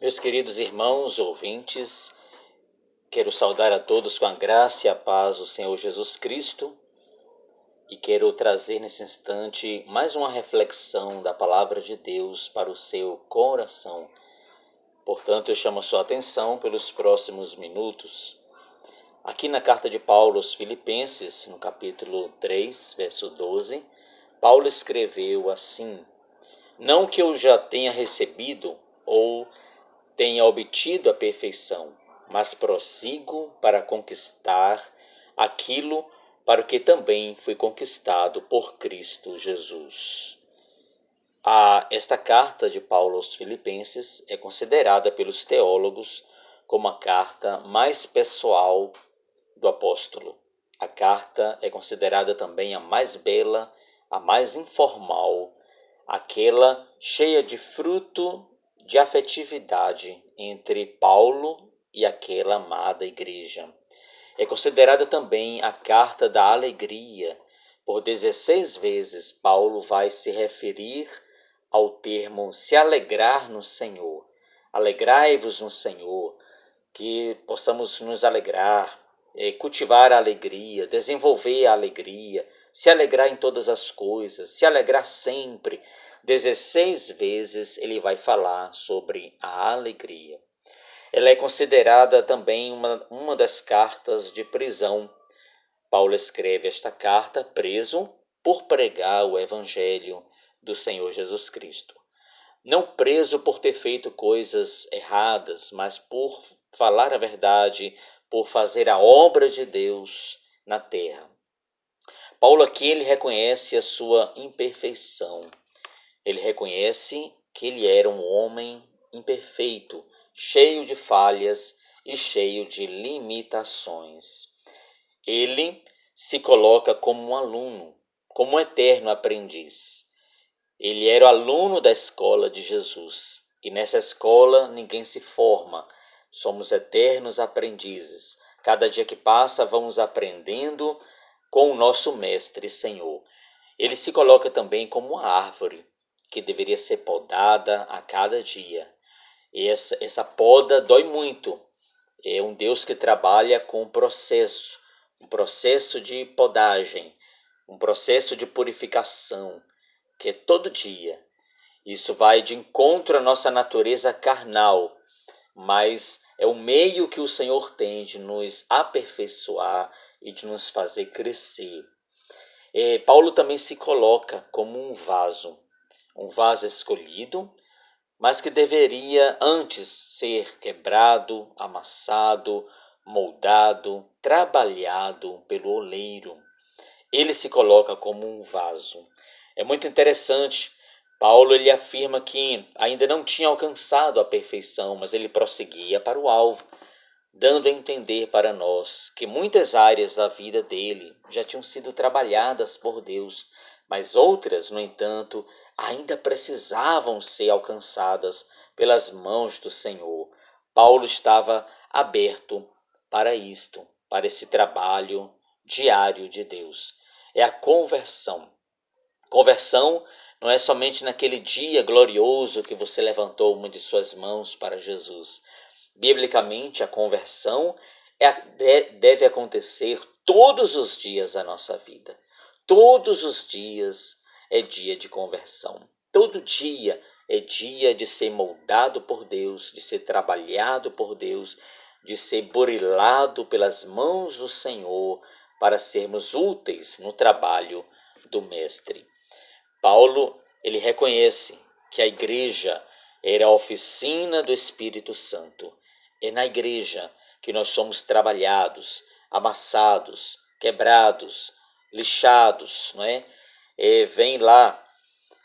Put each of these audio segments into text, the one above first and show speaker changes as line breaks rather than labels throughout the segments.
Meus queridos irmãos, ouvintes, quero saudar a todos com a graça e a paz do Senhor Jesus Cristo e quero trazer nesse instante mais uma reflexão da Palavra de Deus para o seu coração. Portanto, eu chamo a sua atenção pelos próximos minutos. Aqui na carta de Paulo aos Filipenses, no capítulo 3, verso 12, Paulo escreveu assim: Não que eu já tenha recebido ou tenha obtido a perfeição, mas prossigo para conquistar aquilo para o que também fui conquistado por Cristo Jesus. Esta carta de Paulo aos Filipenses é considerada pelos teólogos como a carta mais pessoal do apóstolo. A carta é considerada também a mais bela, a mais informal, aquela cheia de fruto de afetividade entre Paulo e aquela amada igreja. É considerada também a carta da alegria. Por 16 vezes Paulo vai se referir ao termo se alegrar no Senhor. Alegrai-vos no Senhor, que possamos nos alegrar, cultivar a alegria, desenvolver a alegria, se alegrar em todas as coisas, se alegrar sempre. 16 vezes ele vai falar sobre a alegria. Ela é considerada também uma das cartas de prisão. Paulo escreve esta carta preso por pregar o evangelho do Senhor Jesus Cristo. Não preso por ter feito coisas erradas, mas por falar a verdade, por fazer a obra de Deus na terra. Paulo aqui ele reconhece a sua imperfeição. Ele reconhece que ele era um homem imperfeito, cheio de falhas e cheio de limitações. Ele se coloca como um aluno, como um eterno aprendiz. Ele era o aluno da escola de Jesus. E nessa escola ninguém se forma. Somos eternos aprendizes. Cada dia que passa vamos aprendendo com o nosso Mestre e Senhor. Ele se coloca também como uma árvore que deveria ser podada a cada dia. E essa poda dói muito. É um Deus que trabalha com um processo de podagem, um processo de purificação, que é todo dia. Isso vai de encontro à nossa natureza carnal, mas é o meio que o Senhor tem de nos aperfeiçoar e de nos fazer crescer. Paulo também se coloca como um vaso escolhido, mas que deveria antes ser quebrado, amassado, moldado, trabalhado pelo oleiro. Ele se coloca como um vaso. É muito interessante. Paulo ele afirma que ainda não tinha alcançado a perfeição, mas ele prosseguia para o alvo, dando a entender para nós que muitas áreas da vida dele já tinham sido trabalhadas por Deus, mas outras, no entanto, ainda precisavam ser alcançadas pelas mãos do Senhor. Paulo estava aberto para isto, para esse trabalho diário de Deus. É a conversão. Conversão não é somente naquele dia glorioso que você levantou uma de suas mãos para Jesus. Biblicamente, a conversão deve acontecer todos os dias da nossa vida. Todos os dias é dia de conversão. Todo dia é dia de ser moldado por Deus, de ser trabalhado por Deus, de ser burilado pelas mãos do Senhor para sermos úteis no trabalho do Mestre. Paulo, ele reconhece que a igreja era a oficina do Espírito Santo. É na igreja que nós somos trabalhados, amassados, quebrados, lixados, não é? Vem lá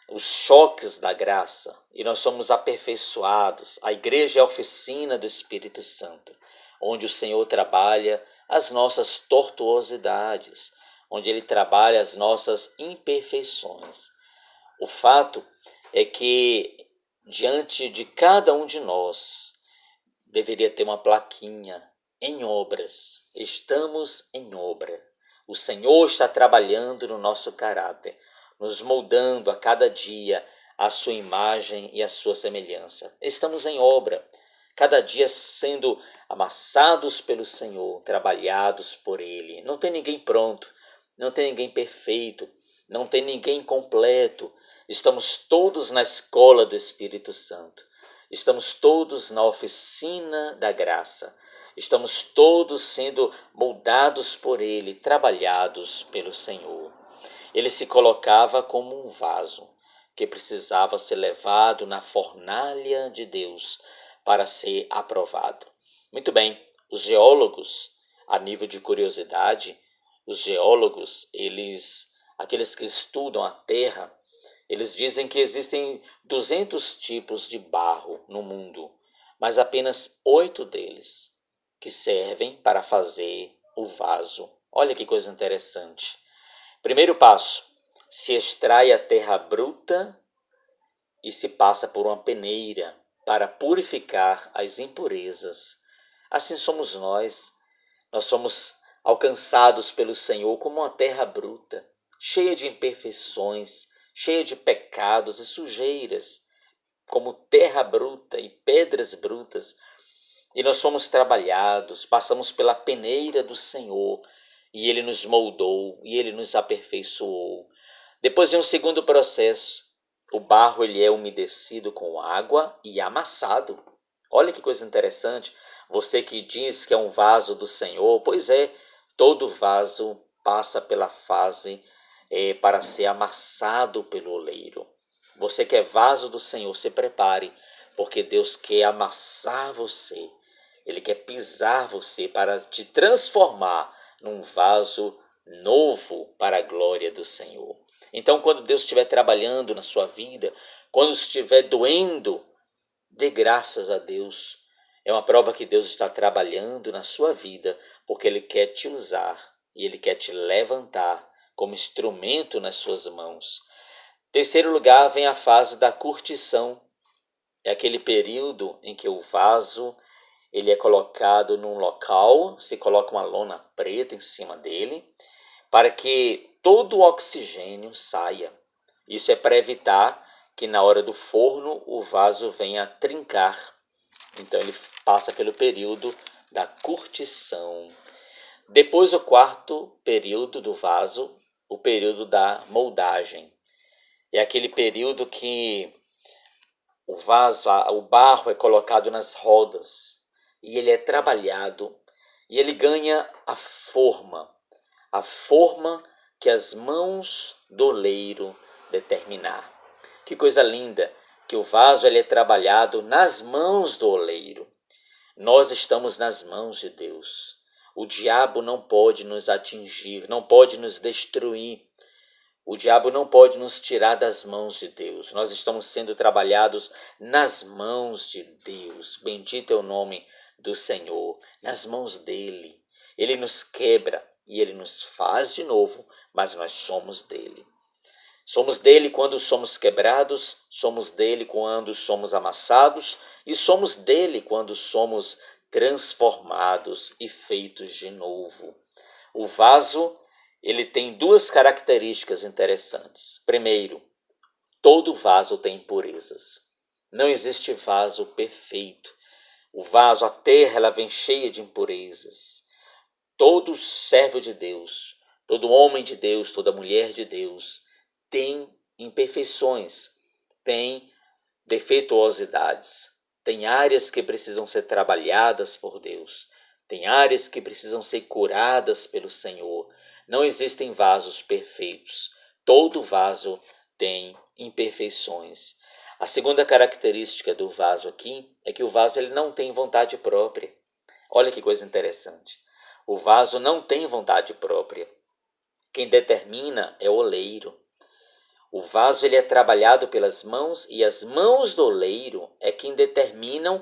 os choques da graça e nós somos aperfeiçoados. A igreja é a oficina do Espírito Santo, onde o Senhor trabalha as nossas tortuosidades, onde Ele trabalha as nossas imperfeições. O fato é que diante de cada um de nós deveria ter uma plaquinha em obras. Estamos em obra. O Senhor está trabalhando no nosso caráter, nos moldando a cada dia a sua imagem e a sua semelhança. Estamos em obra. cada dia sendo amassados pelo Senhor, trabalhados por Ele. Não tem ninguém pronto, não tem ninguém perfeito, não tem ninguém completo. Estamos todos na escola do Espírito Santo. Estamos todos na oficina da graça. Estamos todos sendo moldados por Ele, trabalhados pelo Senhor. Ele se colocava como um vaso que precisava ser levado na fornalha de Deus para ser aprovado. Muito bem, os geólogos, a nível de curiosidade, os geólogos, aqueles que estudam a terra, eles dizem que existem 200 tipos de barro no mundo, mas apenas 8 deles que servem para fazer o vaso. Olha que coisa interessante. Primeiro passo: se extrai a terra bruta e se passa por uma peneira para purificar as impurezas. Assim somos nós. Nós somos alcançados pelo Senhor como uma terra bruta, cheia de imperfeições, cheia de pecados e sujeiras, como terra bruta e pedras brutas. E nós fomos trabalhados, passamos pela peneira do Senhor, e Ele nos moldou, e Ele nos aperfeiçoou. Depois vem um segundo processo. O barro ele é umedecido com água e amassado. Olha que coisa interessante. Você que diz que é um vaso do Senhor, pois é, todo vaso passa pela fase para ser amassado pelo oleiro. Você que é vaso do Senhor, se prepare, porque Deus quer amassar você. Ele quer pisar você para te transformar num vaso novo para a glória do Senhor. Então, quando Deus estiver trabalhando na sua vida, quando estiver doendo, dê graças a Deus. É uma prova que Deus está trabalhando na sua vida, porque Ele quer te usar e Ele quer te levantar como instrumento nas suas mãos. Terceiro lugar, vem a fase da curtição. É aquele período em que o vaso ele é colocado num local, se coloca uma lona preta em cima dele, para que todo o oxigênio saia. Isso é para evitar que na hora do forno o vaso venha a trincar. Então ele passa pelo período da curtição. Depois o quarto período do vaso, o período da moldagem. É aquele período que o barro é colocado nas rodas e ele é trabalhado e ele ganha a forma que as mãos do oleiro determinar. Que coisa linda, que o vaso ele é trabalhado nas mãos do oleiro. Nós estamos nas mãos de Deus. O diabo não pode nos atingir, não pode nos destruir. O diabo não pode nos tirar das mãos de Deus. Nós estamos sendo trabalhados nas mãos de Deus. Bendito é o nome do Senhor, nas mãos dele. Ele nos quebra e ele nos faz de novo, mas nós somos dele. Somos dele quando somos quebrados, somos dele quando somos amassados e somos dele quando somos transformados e feitos de novo. O vaso ele tem duas características interessantes. Primeiro, todo vaso tem impurezas. Não existe vaso perfeito. O vaso, a terra, ela vem cheia de impurezas. Todo servo de Deus, todo homem de Deus, toda mulher de Deus tem imperfeições, tem defeituosidades, tem áreas que precisam ser trabalhadas por Deus, tem áreas que precisam ser curadas pelo Senhor. Não existem vasos perfeitos. Todo vaso tem imperfeições. A segunda característica do vaso aqui é que o vaso ele não tem vontade própria. Olha que coisa interessante. O vaso não tem vontade própria. Quem determina é o oleiro. O vaso ele é trabalhado pelas mãos e as mãos do oleiro é quem determinam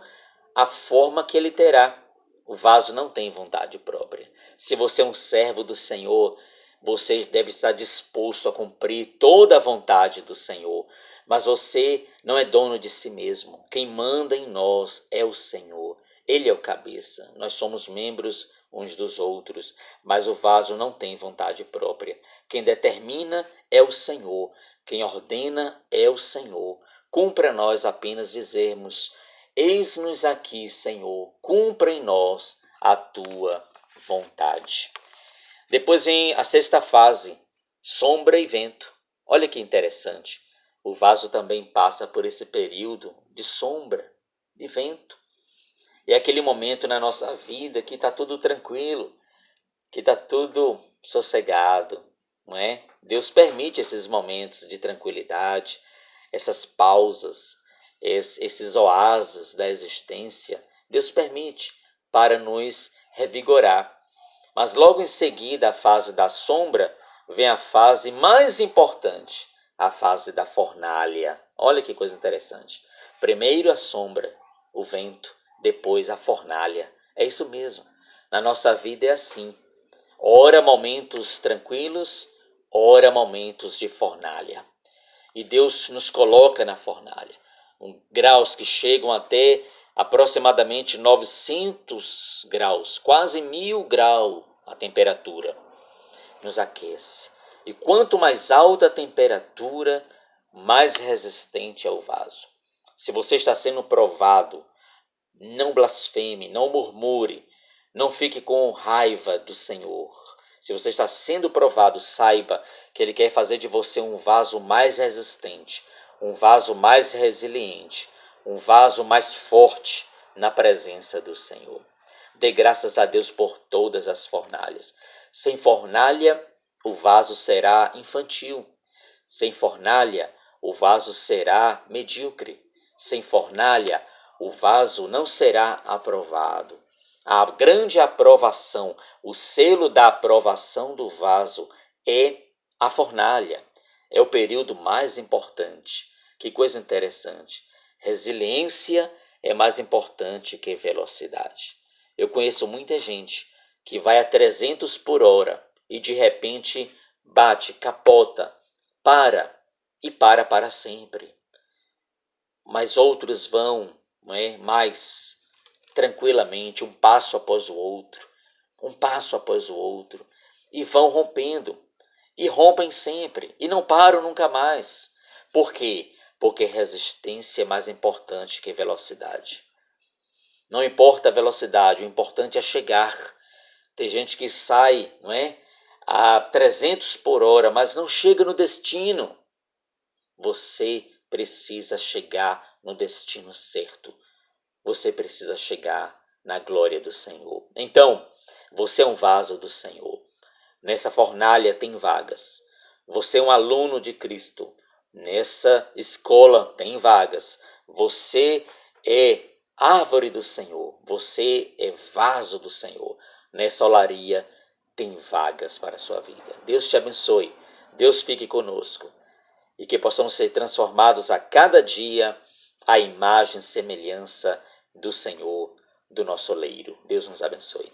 a forma que ele terá. O vaso não tem vontade própria. Se você é um servo do Senhor, você deve estar disposto a cumprir toda a vontade do Senhor. Mas você não é dono de si mesmo. Quem manda em nós é o Senhor. Ele é o cabeça. Nós somos membros uns dos outros, mas o vaso não tem vontade própria. Quem determina é o Senhor. Quem ordena é o Senhor. Cumpre a nós apenas dizermos: Eis-nos aqui, Senhor, cumpra em nós a tua vontade. Depois vem a sexta fase, sombra e vento. Olha que interessante. O vaso também passa por esse período de sombra, de vento. É aquele momento na nossa vida que está tudo tranquilo, que está tudo sossegado, não é? Deus permite esses momentos de tranquilidade, essas pausas, esses oásis da existência. Deus permite para nos revigorar. Mas logo em seguida, a fase da sombra, vem a fase mais importante, a fase da fornalha. Olha que coisa interessante. Primeiro a sombra, o vento, depois a fornalha. É isso mesmo. Na nossa vida é assim. Ora momentos tranquilos, ora momentos de fornalha. E Deus nos coloca na fornalha. Graus que chegam até aproximadamente 900 graus, quase 1000 graus a temperatura, nos aquece. E quanto mais alta a temperatura, mais resistente é o vaso. Se você está sendo provado, não blasfeme, não murmure, não fique com raiva do Senhor. Se você está sendo provado, saiba que Ele quer fazer de você um vaso mais resistente, um vaso mais resiliente, um vaso mais forte na presença do Senhor. Dê graças a Deus por todas as fornalhas. Sem fornalha, o vaso será infantil. Sem fornalha, o vaso será medíocre. Sem fornalha, o vaso não será aprovado. A grande aprovação, o selo da aprovação do vaso é a fornalha. É o período mais importante. Que coisa interessante. Resiliência é mais importante que velocidade. Eu conheço muita gente que vai a 300 por hora e de repente bate, capota, para sempre. Mas outros vão, não é, mais tranquilamente, um passo após o outro, e vão rompendo, e rompem sempre, e não param nunca mais. Por quê? Porque resistência é mais importante que velocidade. Não importa a velocidade, o importante é chegar. Tem gente que sai, não é, a 300 por hora, mas não chega no destino. Você precisa chegar no destino certo. Você precisa chegar na glória do Senhor. Então, você é um vaso do Senhor. Nessa fornalha tem vagas. Você é um aluno de Cristo. Nessa escola tem vagas. Você é árvore do Senhor. Você é vaso do Senhor. Nessa olaria tem vagas para a sua vida. Deus te abençoe. Deus fique conosco. E que possamos ser transformados a cada dia à imagem e semelhança do Senhor, do nosso oleiro. Deus nos abençoe.